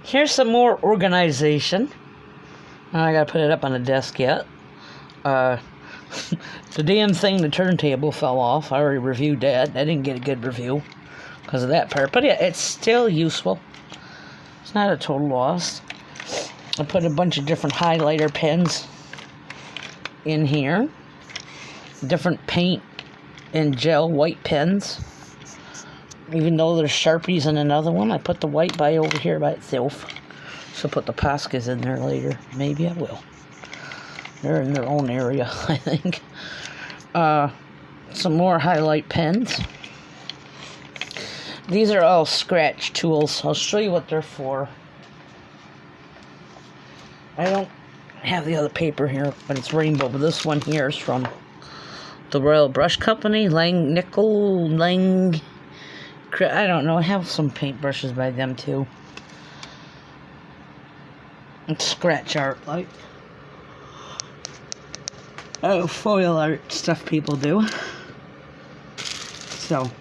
Here's some more organization. I gotta put it up on the desk yet. The damn thing, the turntable fell off. I already reviewed that. I didn't get a good review because of that part. But yeah, it's still useful. It's not a total loss. I put a bunch of different highlighter pens in here. Different paint and gel white pens. Even though there's Sharpies in another one, I put the white by over here by itself. So put the Poscas in there later. Maybe I will. They're in their own area, I think. Some more highlight pens. These are all scratch tools. I'll show you what they're for. I don't have the other paper here, but it's rainbow. But this one here is from the Royal Brush Company. I don't know. I have some paintbrushes by them too. It's scratch art, like. Oh, foil art stuff people do. So,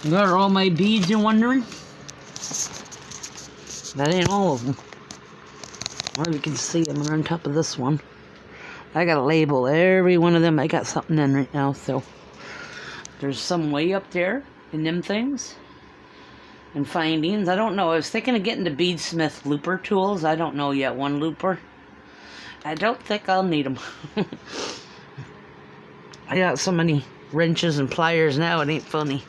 there are all my beads, you're wondering? That ain't all of them. Well, you can see them on top of this one. I gotta label every one of them. I got something in right now, so. There's some way up there in them things. And findings. I don't know. I was thinking of getting the Beadsmith looper tools. I don't know yet. One looper. I don't think I'll need them. I got so many wrenches and pliers now, it ain't funny.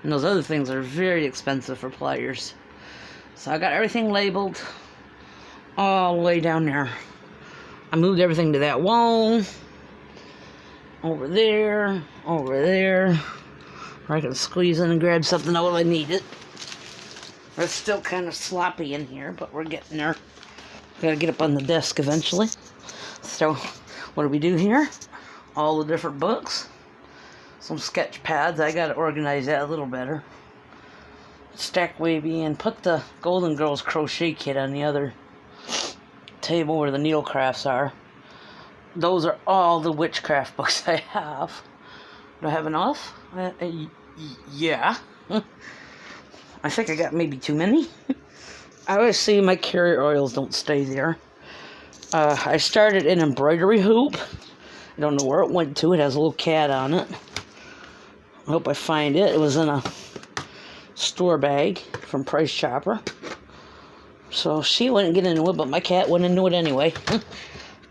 And those other things are very expensive for pliers. So I got everything labeled all the way down there. I moved everything to that wall. Over there, where I can squeeze in and grab something out when I need it. It's still kind of sloppy in here, but we're getting there. Gotta get up on the desk eventually. So, what do we do here? All the different books. Some sketch pads. I gotta organize that a little better. Stack wavy and put the Golden Girls crochet kit on the other table where the needle crafts are. Those are all the witchcraft books I have. Do I have enough? Yeah. I think I got maybe too many. I always see my carrier oils don't stay there. I started an embroidery hoop. I don't know where it went to. It has a little cat on it. I hope I find it. It was in a store bag from Price Chopper. So she wouldn't get into it, but my cat went into it anyway.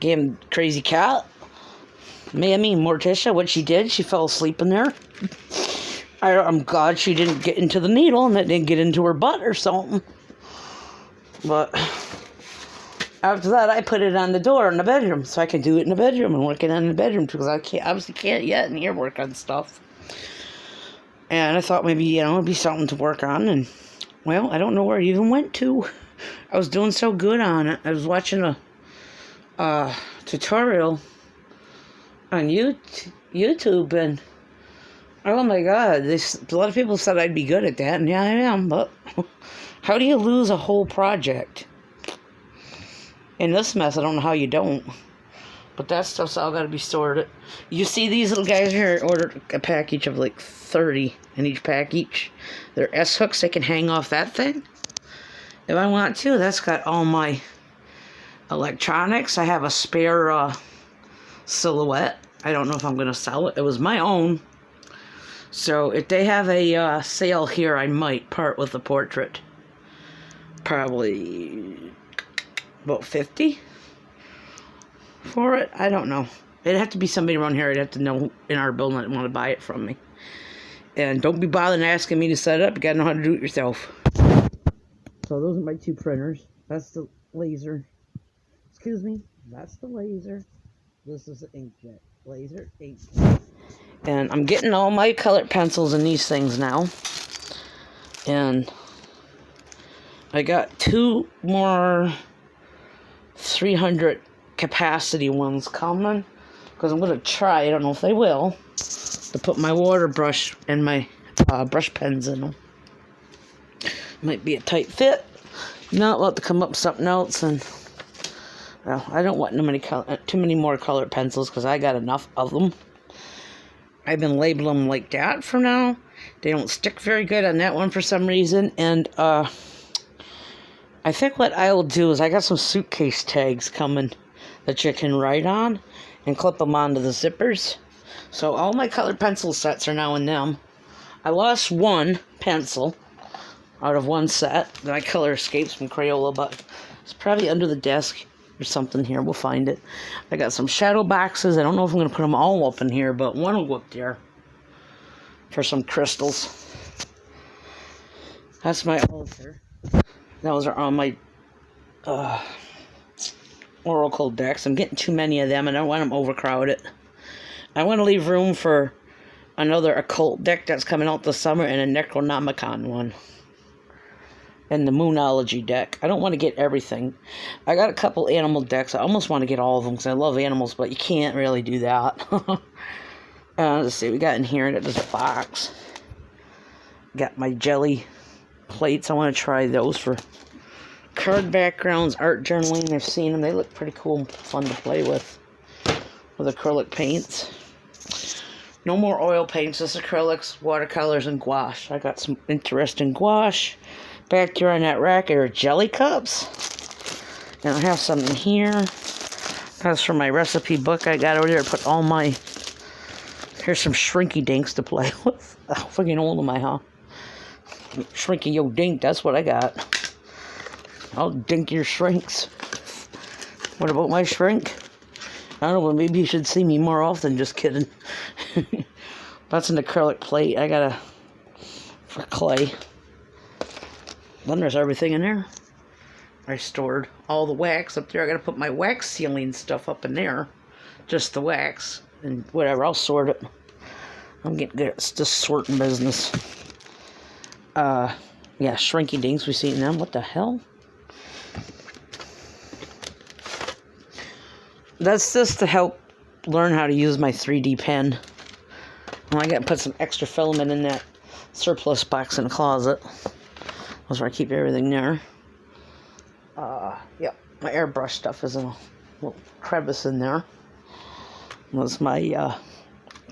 Damn crazy cat. Mammy, Morticia, what she did, she fell asleep in there. I'm glad she didn't get into the needle and it didn't get into her butt or something. But after that, I put it on the door in the bedroom so I can do it in the bedroom and work it in the bedroom because I obviously can't yet in here work on stuff. And I thought maybe, it'd be something to work on. And, well, I don't know where it even went to. I was doing so good on it. I was watching a tutorial on YouTube, and oh my god, a lot of people said I'd be good at that, and yeah, I am, but how do you lose a whole project? In this mess, I don't know how you don't, but that stuff's all got to be sorted. You see these little guys here, I ordered a package of like 30 in each package. They're S-hooks, they can hang off that thing if I want to. That's got all my electronics. I have a spare Silhouette. I don't know if I'm going to sell it. It was my own. So if they have a sale here, I might part with the portrait. Probably about 50 for it. I don't know. It'd have to be somebody around here. I'd have to know in our building that want to buy it from me. And don't be bothering asking me to set it up. You got to know how to do it yourself. So those are my two printers. That's the laser. Excuse me, that's the laser. This is the inkjet. Laser, inkjet. And I'm getting all my colored pencils in these things now. And I got 2 more 300 capacity ones coming. Because I'm going to try, I don't know if they will, to put my water brush and my brush pens in them. Might be a tight fit. Not let to come up with something else. And well, I don't want too many more colored pencils because I got enough of them. I've been labeling them like that for now. They don't stick very good on that one for some reason. And I think what I will do is I got some suitcase tags coming that you can write on and clip them onto the zippers. So all my colored pencil sets are now in them. I lost one pencil out of one set that I color escapes from Crayola, but it's probably under the desk or something here. We'll find it. I got some shadow boxes. I don't know if I'm going to put them all up in here, but one will go up there for some crystals. That's my altar. Those are on my Oracle decks. I'm getting too many of them. I don't want them overcrowded. I want to leave room for another occult deck that's coming out this summer and a Necronomicon one. And the Moonology deck. I don't want to get everything. I got a couple animal decks. I almost want to get all of them because I love animals, but you can't really do that. Let's see, we got in here in this box. Got my jelly plates. I want to try those for card backgrounds, art journaling. I've seen them. They look pretty cool and fun to play with acrylic paints. No more oil paints, just acrylics, watercolors, and gouache. I got some interesting gouache. Back here on that rack are jelly cups. And I have some in here. That's from my recipe book I got over there. I put all my... Here's some shrinky dinks to play with. How freaking old am I, huh? Shrinky yo dink, that's what I got. I'll dink your shrinks. What about my shrink? I don't know, but maybe you should see me more often. Just kidding. That's an acrylic plate. I got for clay. Then there's everything in there. I stored all the wax up there. I gotta put my wax sealing stuff up in there. Just the wax. And whatever, I'll sort it. I'm getting good at this sorting business. Yeah, shrinky dinks, we've seen them. What the hell? That's just to help learn how to use my 3D pen. And I gotta put some extra filament in that surplus box in the closet. That's where I keep everything there. Yep, my airbrush stuff is in a little crevice in there. Was my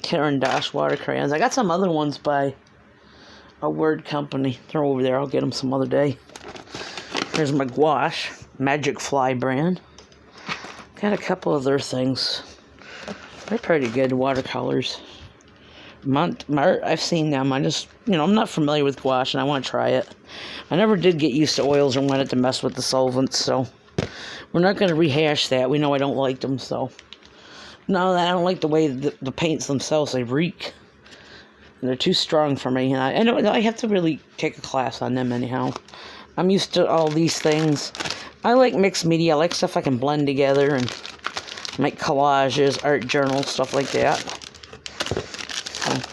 Caran d'Ache water crayons. I got some other ones by a word company. They're over there. I'll get them some other day. Here's my gouache, Magic Fly brand. Got a couple other things. They're pretty good watercolors. I've seen them. I just, I'm not familiar with gouache and I want to try it. I never did get used to oils or wanted to mess with the solvents, so we're not going to rehash that. We know I don't like them, so. No, I don't like the way the paints themselves, they reek. They're too strong for me. And I know I have to really take a class on them anyhow. I'm used to all these things. I like mixed media. I like stuff I can blend together and make collages, art journals, stuff like that.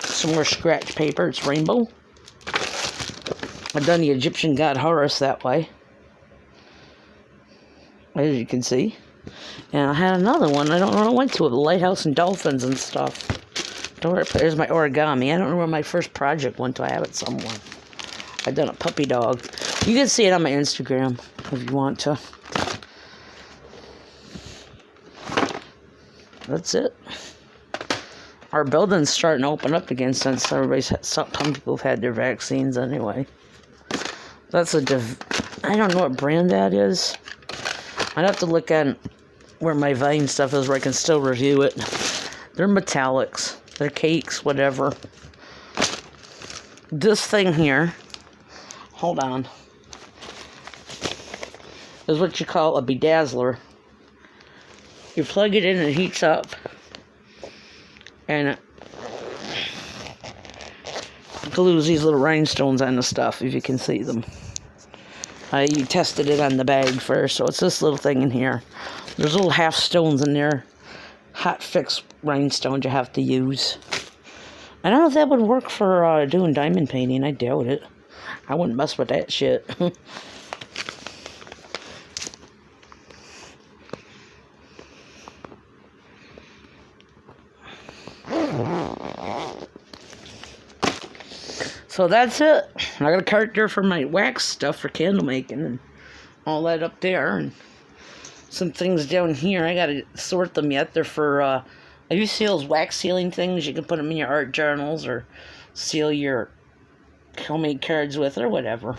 Some more scratch paper. It's rainbow. I've done the Egyptian god Horus that way, as you can see. And I had another one. I don't know where I went to it. The lighthouse and dolphins and stuff. There's my origami. I don't know where my first project went to. I have it somewhere. I've done a puppy dog. You can see it on my Instagram if you want to. That's it. Our building's starting to open up again since some people have had their vaccines anyway. That's I don't know what brand that is. I'd have to look at where my Vine stuff is where I can still review it. They're metallics. They're cakes, whatever. This thing here, hold on, is what you call a bedazzler. You plug it in and it heats up. And it glues these little rhinestones on the stuff, if you can see them. You tested it on the bag first, so it's this little thing in here. There's little half stones in there. Hot fix rhinestones you have to use. I don't know if that would work for doing diamond painting. I doubt it. I wouldn't mess with that shit. So that's it. I got a cart there for my wax stuff for candle making and all that up there, and some things down here. I gotta sort them yet. They're for if you see those wax sealing things, you can put them in your art journals or seal your homemade cards with or whatever.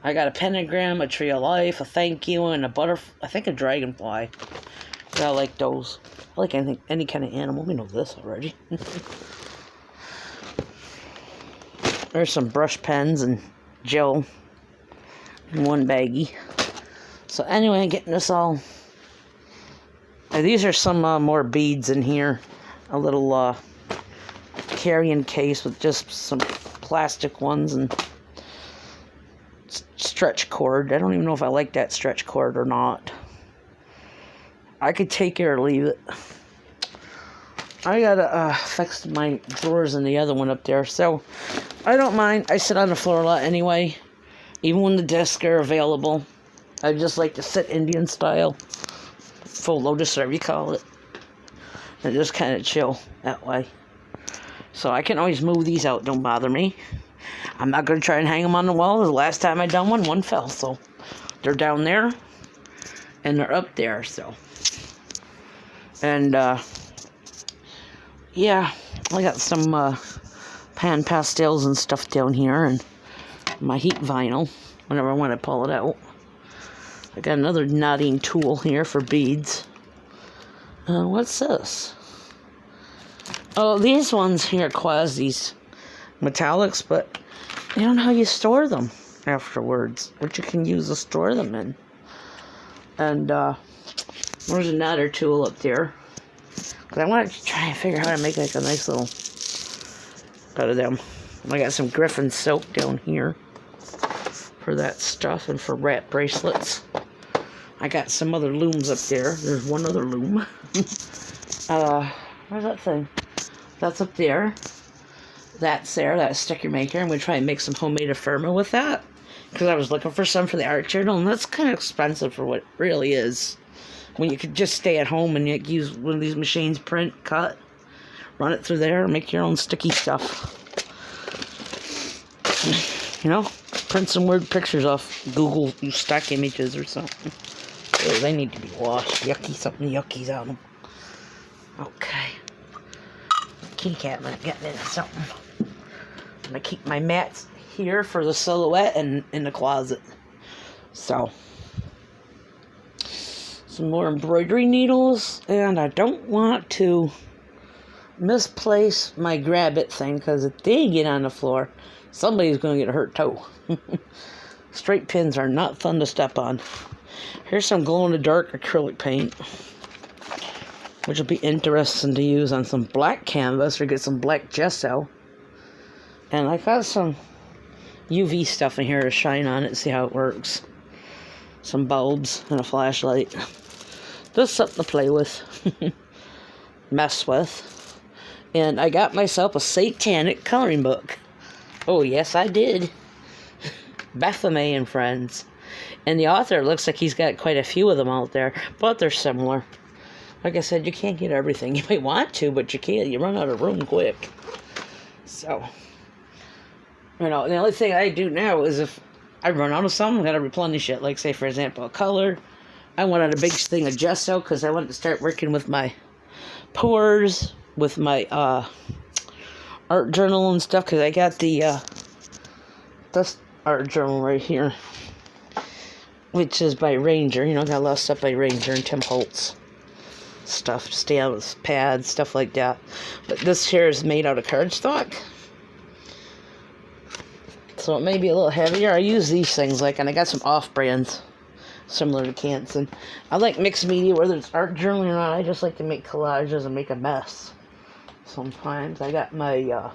I got a pentagram, a tree of life, a thank you, and a butterfly. I think a dragonfly. I like those. I like any kind of animal. We know this already. There's some brush pens and gel in one baggie. So anyway, getting this all. These are some more beads in here. A little carrying case with just some plastic ones and stretch cord. I don't even know if I like that stretch cord or not. I could take it or leave it. I gotta fix my drawers in the other one up there, so I don't mind. I sit on the floor a lot anyway, even when the desks are available. I just like to sit Indian style, full lotus, whatever you call it, and just kind of chill that way. So I can always move these out, don't bother me. I'm not going to try and hang them on the wall. The last time I done one fell, so they're down there, and they're up there, so. And, yeah, I got some pan pastels and stuff down here, and my heat vinyl, whenever I want to pull it out. I got another knotting tool here for beads. What's this? Oh, these ones here, these metallics, but I don't know how you store them afterwards, what you can use to store them in. And there's another tool up there. Because I want to try and figure out how to make like a nice little out of them. I got some Griffin soap down here for that stuff and for wrap bracelets. I got some other looms up there. There's one other loom. Where's that thing? That's up there. That's there. That's sticker maker. I'm going to try and make some homemade ephemera with that. Because I was looking for some for the art journal, and that's kind of expensive for what it really is. When you could just stay at home and use one of these machines, print, cut, run it through there, and make your own sticky stuff. You know, print some weird pictures off Google stock images or something. Oh, they need to be washed. Something yucky's on them. Okay. Kitty cat might get into something. I'm gonna keep my mats here for the silhouette and in the closet. So, some more embroidery needles, and I don't want to misplace my grab it thing, because if they get on the floor, somebody's going to get a hurt toe. Straight pins are not fun to step on. Here's some glow-in-the-dark acrylic paint, which will be interesting to use on some black canvas or get some black gesso. And I got some UV stuff in here to shine on it, see how it works. Some bulbs and a flashlight. Just something to play with, mess with. And I got myself a satanic coloring book. Oh, yes, I did. Baphomet and Friends. And the author looks like he's got quite a few of them out there, but they're similar. Like I said, you can't get everything. You might want to, but you can't. You run out of room quick. So, you know, the only thing I do now is if I run out of something, I gotta replenish it. Like, say, for example, a color. I wanted a big thing of gesso because I wanted to start working with my pours, with my art journal and stuff, because I got the this art journal right here, which is by Ranger. You know, got a lot of stuff by Ranger and Tim Holtz. Stuff, stamps, pads, stuff like that. But this here is made out of cardstock. So it may be a little heavier. I use these things, and I got some off-brands similar to Canson. I like mixed media, whether it's art journaling or not. I just like to make collages and make a mess sometimes. I got my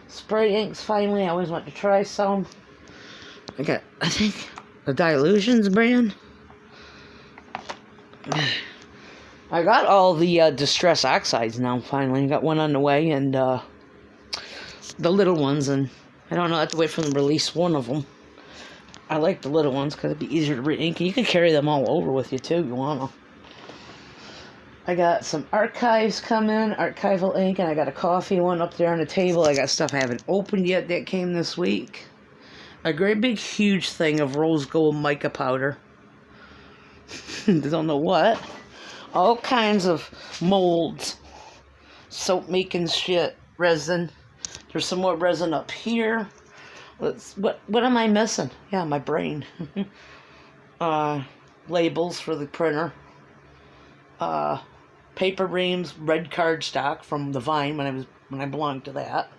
spray inks finally. I always want to try some. I got, I think, the Dilutions brand. I got all the Distress Oxides now, finally. I got one on the way, and the little ones, and I don't know, I have to wait for them to release one of them. I like the little ones because it'd be easier to re-ink. You can carry them all over with you, too, if you want to. I got some archives coming, archival ink, and I got a coffee one up there on the table. I got stuff I haven't opened yet that came this week. A great big huge thing of rose gold mica powder. Don't know what. All kinds of molds. Soap making shit. resin. There's some more resin up here. What am I missing? Yeah, my brain. Labels for the printer. Paper reams, red cardstock from the Vine when I belonged to that.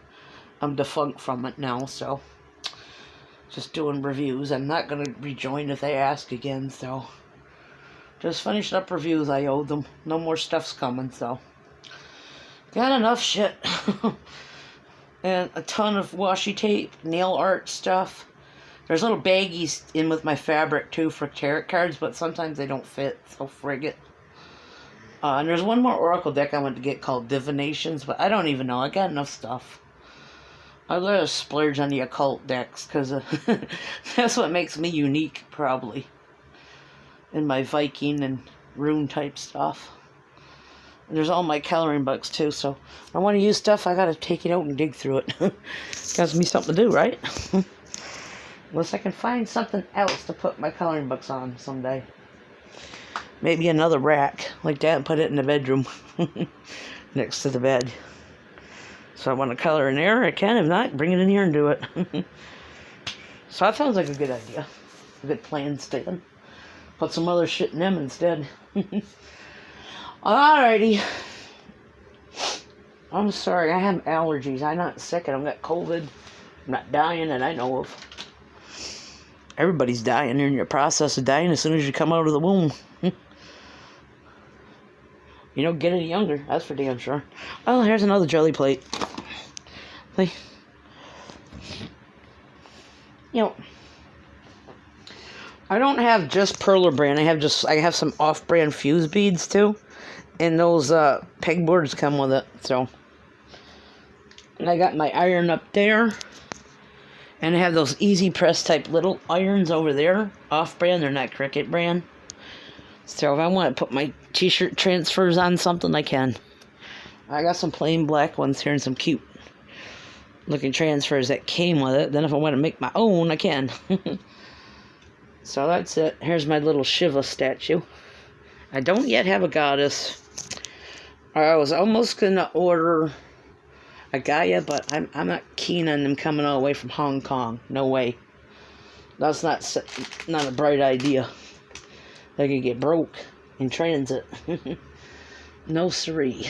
I'm defunct from it now, so just doing reviews. I'm not gonna rejoin if they ask again, so just finished up reviews I owed them. No more stuff's coming, so got enough shit. And a ton of washi tape, nail art stuff. There's little baggies in with my fabric too for tarot cards, but sometimes they don't fit, so frig it. And there's one more Oracle deck I want to get called Divinations, but I don't even know. I got enough stuff. I let us splurge on the occult decks, because that's what makes me unique, probably. In my Viking and rune type stuff. And there's all my coloring books too, so if I want to use stuff, I gotta take it out and dig through it. Gives me something to do, right? Unless I can find something else to put my coloring books on someday. Maybe another rack like that and put it in the bedroom next to the bed. So I want to color in there, I can. If not, bring it in here and do it. So that sounds like a good idea. A good plan, Stan. Put some other shit in them instead. Alrighty. I'm sorry, I have allergies. I'm not sick and I've got COVID. I'm not dying that I know of. Everybody's dying. They're in your process of dying as soon as you come out of the womb. You don't get any younger, that's for damn sure. Oh, here's another jelly plate. You know, I don't have just Perler brand. I have some off-brand fuse beads too, and those pegboards come with it. So, and I got my iron up there, and I have those Easy Press type little irons over there, off-brand. They're not Cricut brand. So if I want to put my t-shirt transfers on something, I can. I got some plain black ones here and some cute looking transfers that came with it. Then if I want to make my own, I can. So that's it. Here's my little Shiva statue. I don't yet have a goddess. I was almost going to order a Gaia, but I'm not keen on them coming all the way from Hong Kong. No way. That's not a bright idea. They could get broke in transit. No siree.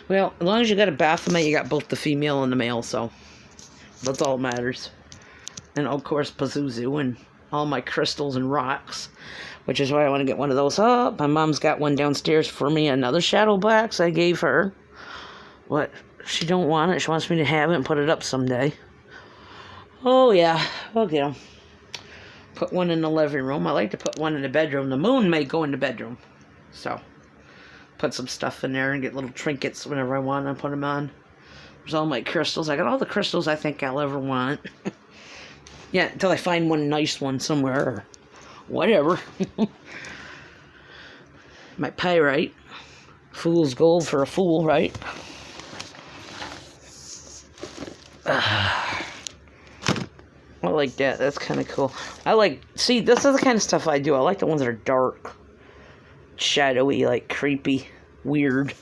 Well, as long as you got a Baphomet, you got both the female and the male, so that's all that matters. And of course, Pazuzu and all my crystals and rocks, which is why I want to get one of those up. My mom's got one downstairs for me, another shadow box I gave her. What? She don't want it. She wants me to have it and put it up someday. Oh, yeah. We'll get them. Put one in the living room. I like to put one in the bedroom. The moon may go in the bedroom. So, put some stuff in there and get little trinkets whenever I want to put them on. There's all my crystals. I got all the crystals I think I'll ever want. Yeah, until I find one nice one somewhere or whatever. My pyrite. Fool's gold for a fool, right? I like that. That's kind of cool. See, this is the kind of stuff I do. I like the ones that are dark, shadowy, like creepy, weird.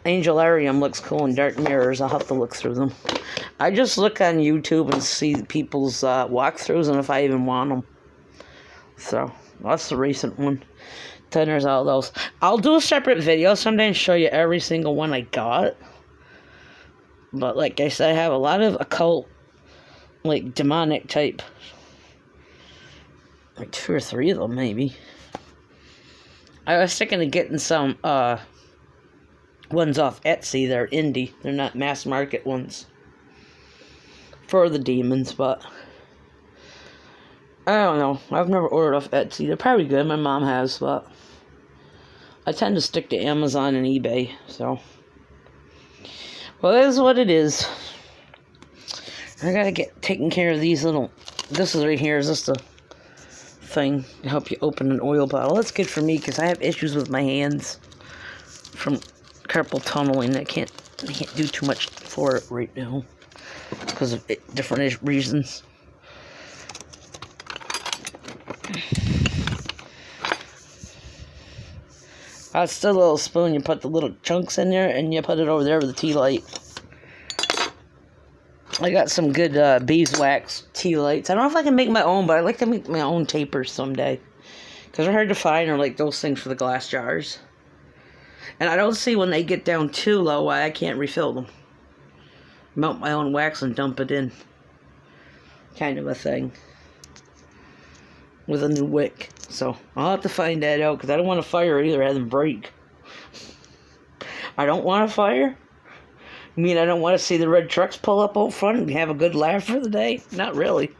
Angelarium looks cool in dark mirrors. I'll have to look through them. I just look on YouTube and see people's walkthroughs and if I even want them. So, that's the recent one. Then there's all those. I'll do a separate video someday and show you every single one I got. But like I said, I have a lot of occult, like demonic type. Like 2 or 3 of them, maybe. I was thinking of getting some ones off Etsy. They're indie. They're not mass market ones. For the demons, but I don't know. I've never ordered off Etsy. They're probably good. My mom has, but I tend to stick to Amazon and eBay, so. Well, that is what it is. I gotta get taking care of these little. This is right here. Is just a thing to help you open an oil bottle. That's good for me because I have issues with my hands from carpal tunneling. I can't do too much for it right now because of different reasons. It's still a little spoon. You put the little chunks in there, and you put it over there with the tea light. I got some good beeswax tea lights. I don't know if I can make my own, but I'd like to make my own tapers someday. Because they're hard to find, or like those things for the glass jars. And I don't see when they get down too low why I can't refill them. Melt my own wax and dump it in. Kind of a thing. With a new wick. So, I'll have to find that out, because I don't want to fire either, have them break. I don't want to fire. I mean, I don't want to see the red trucks pull up out front and have a good laugh for the day. Not really.